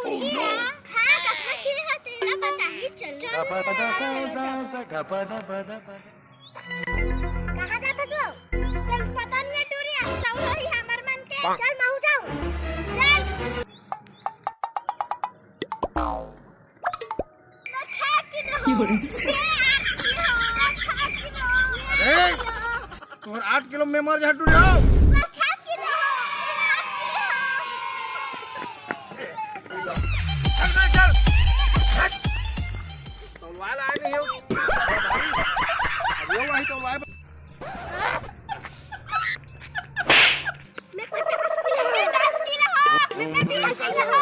टोरिया खा कतना की हते ना पता ही चल कहां जाता तू चल पता नहीं है टोरिया सौलो ही हमर मन के चल माऊ जाओ चल मैं खा की दो ए तोहर 8 किलो में मर जा टूरिया मैं 50 किलो 10 किलो